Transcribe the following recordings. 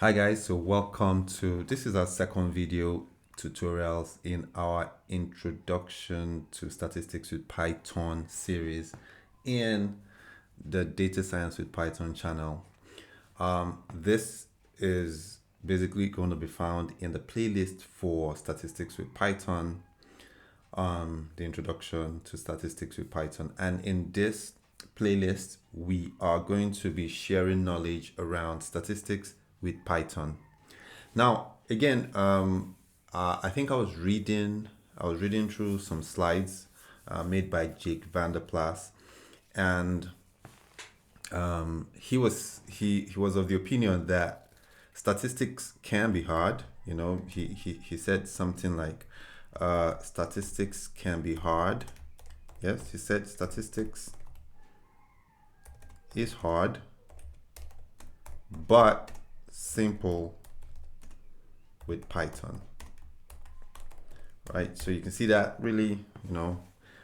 Hi guys, so welcome to this is our second video tutorials in our introduction to statistics with Python series in the data science with Python channel. This is basically going to be found in the playlist for statistics with Python, the introduction to statistics with Python. And in this playlist, we are going to be sharing knowledge around statistics with Python. Now, again, I think I was reading through some slides made by Jake van der Plas, and he was of the opinion that statistics can be hard. You know, he said something like, statistics can be hard. Yes, he said statistics is hard, but simple with Python. Right, so you can see that really,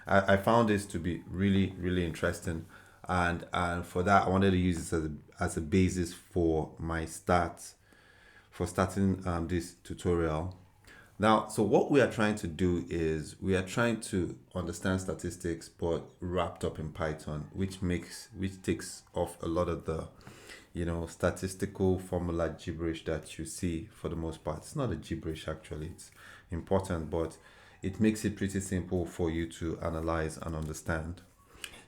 I found this to be really interesting, and for that I wanted to use this as a basis for my starting this tutorial. Now, so what we are trying to do is we are trying to understand statistics but wrapped up in Python, which takes off a lot of the statistical formula gibberish that you see. For the most part, it's not a gibberish, actually. It's important, but it makes it pretty simple for you to analyze and understand.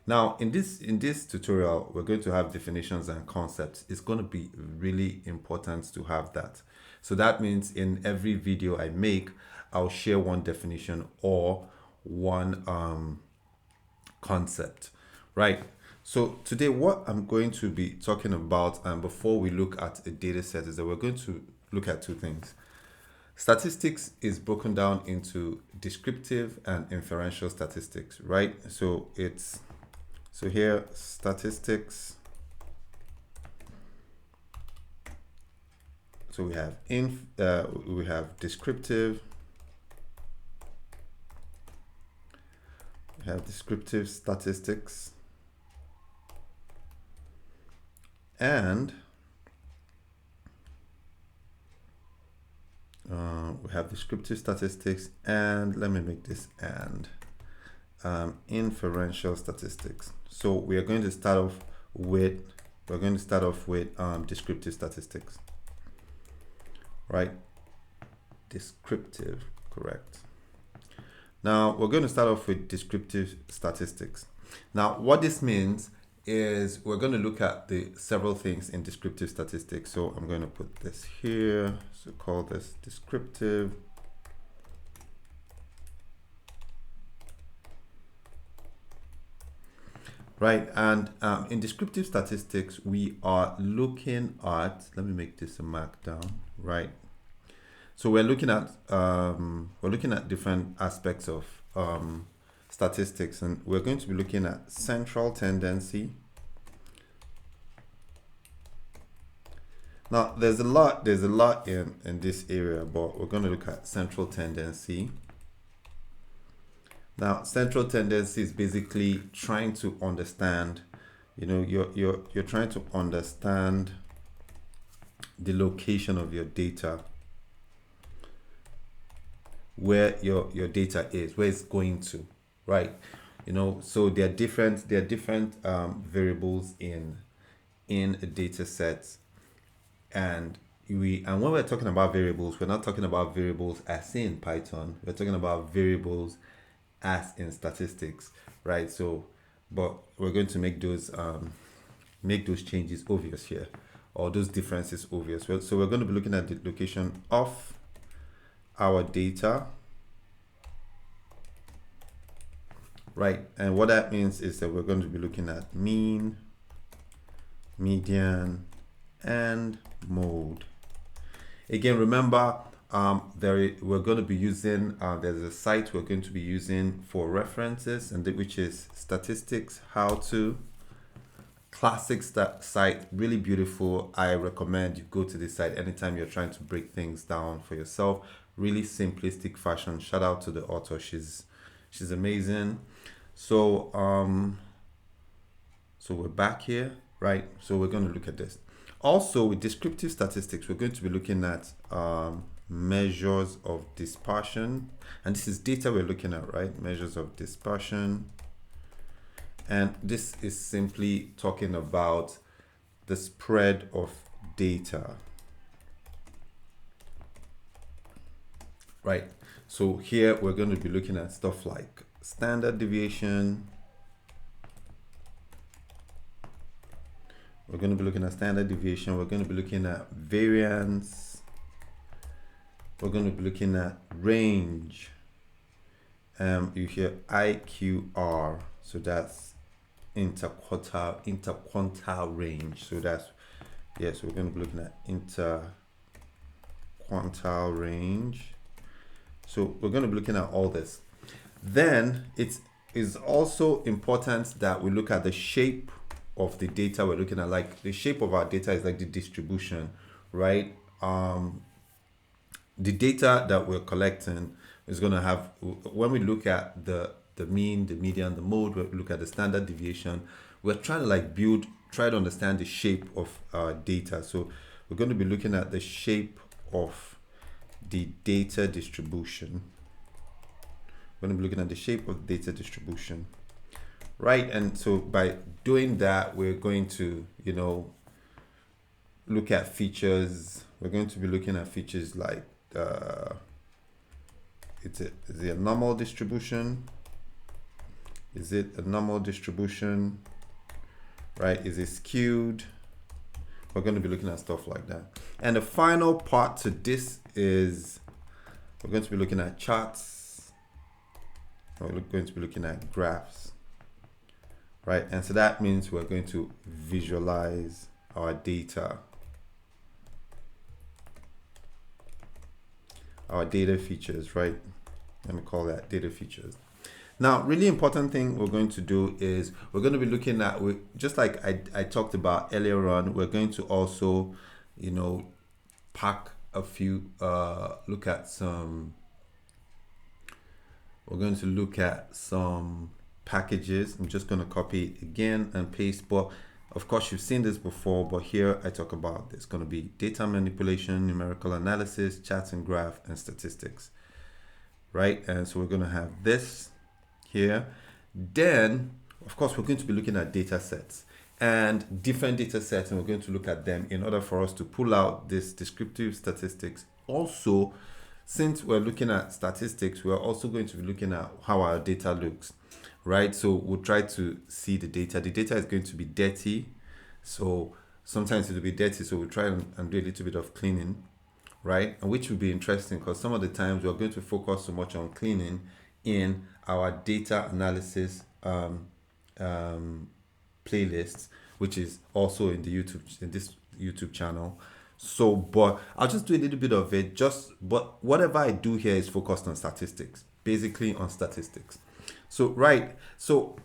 Now, in this tutorial, we're going to have definitions and concepts. It's going to be really important to have that. So that means in every video I make, I'll share one definition or one concept, right? So today, what I'm going to be talking about, and before we look at a data set, is that we're going to look at two things. Statistics is broken down into descriptive and inferential statistics, right? So here statistics. So we have descriptive. We have descriptive statistics, and we have descriptive statistics, and let me make this and inferential statistics. So we are going to start off with descriptive statistics, right? Descriptive, correct. Now we're going to start off with descriptive statistics. Now what this means is we're going to look at the several things in descriptive statistics. So I'm going to put this here. So call this descriptive. Right, and in descriptive statistics, we are looking at, let me make this a markdown, right? So we're looking at different aspects of statistics, and we're going to be looking at central tendency. Now there's a lot in this area, but we're going to look at central tendency. Now central tendency is basically trying to understand, you're trying to understand the location of your data, where your data is, where it's going to, right? So there are different variables in a data set, and when we're talking about variables, we're not talking about variables as in Python. We're talking about variables as in statistics, right? So, but we're going to make those changes obvious here, or those differences obvious. So we're going to be looking at the location of our data, right? And what that means is that we're going to be looking at mean, median, and mode. Again, remember, we're going to be using, there's a site we're going to be using for references, and which is Statistics How To. Classic site, really beautiful. I recommend you go to this site anytime you're trying to break things down for yourself. Really simplistic fashion. Shout out to the author, she's amazing. So so we're back here, right? So we're going to look at this. Also, with descriptive statistics, we're going to be looking at measures of dispersion, and this is data we're looking at, right? Measures of dispersion, and this is simply talking about the spread of data, right? So here we're going to be looking at stuff like standard deviation. We're going to be looking at standard deviation. We're going to be looking at variance. We're going to be looking at range. You hear IQR, so that's interquartile range. So that's, yes, we're going to be looking at interquartile range. So we're going to be looking at all this. Then it is also important that we look at the shape of the data we're looking at. Like the shape of our data is like the distribution, right? The data that we're collecting is going to have, when we look at the mean, the median, the mode, we look at the standard deviation, we're trying to like try to understand the shape of our data. So we're going to be looking at the shape of the data distribution. We're going to be looking at the shape of data distribution, right? And so by doing that, we're going to, look at features. We're going to be looking at features like is it a normal distribution? Is it a normal distribution? Right? Is it skewed? We're going to be looking at stuff like that. And the final part to this is we're going to be looking at charts. We're going to be looking at graphs. Right? And so that means we're going to visualize our data. Our data features, right? Let me call that data features. Now, really important thing we're going to do is we're going to be looking at, just like I talked about earlier on, we're going to also, pack a few, look at some, we're going to look at some packages. I'm just going to copy it again and paste, but of course you've seen this before, but here I talk about there's going to be data manipulation, numerical analysis, charts and graph, and statistics, right? And so we're going to have this here. Then of course we're going to be looking at data sets and different data sets, and we're going to look at them in order for us to pull out this descriptive statistics. Also, since we're looking at statistics, we're also going to be looking at how our data looks, right? So we'll try to see the data. The data is going to be dirty, so sometimes it will be dirty, so we'll try and do a little bit of cleaning, right? And which will be interesting because some of the times we're going to focus so much on cleaning in our data analysis playlists, which is also in this YouTube channel. So, but I'll just do a little bit of it, but whatever I do here is focused on statistics, basically on statistics. So, right. So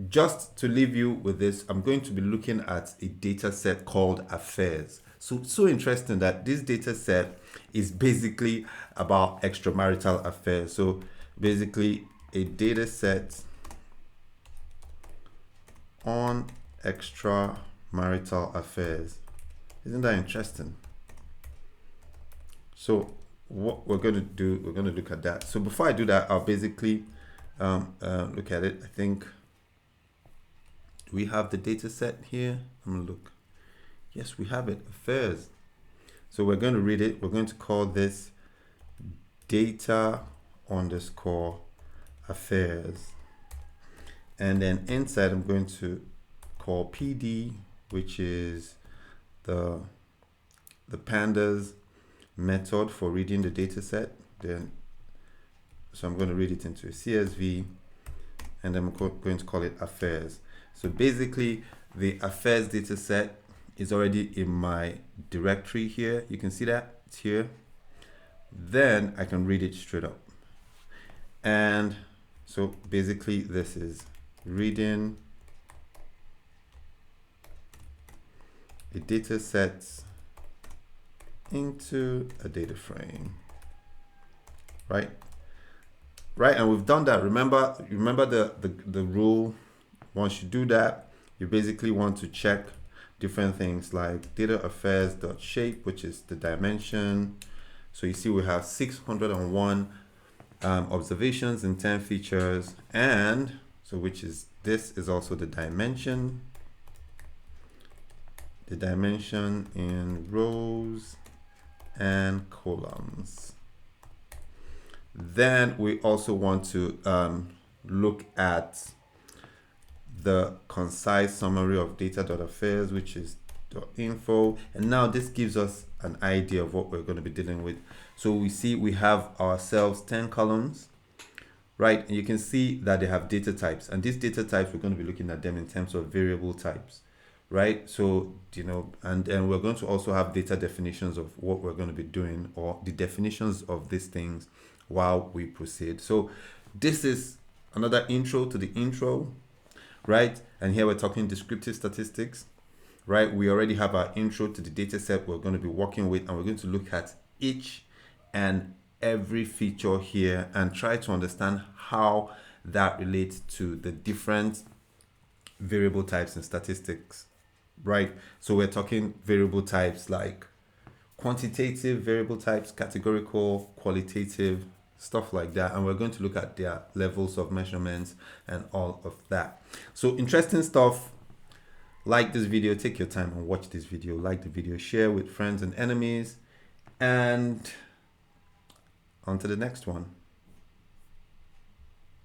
just to leave you with this, I'm going to be looking at a data set called affairs. So interesting that this data set is basically about extramarital affairs. So basically a data set on extramarital affairs. Isn't that interesting? So what we're going to do, we're going to look at that. So before I do that, I'll basically look at it. I think we have the data set here. I'm going to look. Yes, we have it, affairs. So we're going to read it. We're going to call this data underscore affairs. And then inside, I'm going to call PD, which is the pandas method for reading the data set. Then, so I'm going to read it into a CSV, and then I'm going to call it affairs. So basically, the affairs data set is already in my directory here. You can see that it's here. Then I can read it straight up. And so basically, this is reading a data set into a data frame, right? Right, and we've done that. Remember the rule. Once you do that, you basically want to check different things like data affairs dot shape, which is the dimension. So you see we have 601 observations and 10 features, and so which is this is also the dimension in rows and columns. Then we also want to look at the concise summary of data.affairs, which is .info. And now this gives us an idea of what we're going to be dealing with. So we see we have ourselves 10 columns, right? And you can see that they have data types. And these data types, we're going to be looking at them in terms of variable types, right? So, you know, and then we're going to also have data definitions of what we're going to be doing, or the definitions of these things while we proceed. So this is another intro to the intro, right? And here we're talking descriptive statistics, right? We already have our intro to the data set we're going to be working with, and we're going to look at each and every feature here and try to understand how that relates to the different variable types in statistics, right? So we're talking variable types like quantitative variable types, categorical, qualitative, stuff like that. And we're going to look at their levels of measurements and all of that. So interesting stuff. Like this video, take your time and watch this video. Like the video, share with friends and enemies, and on to the next one.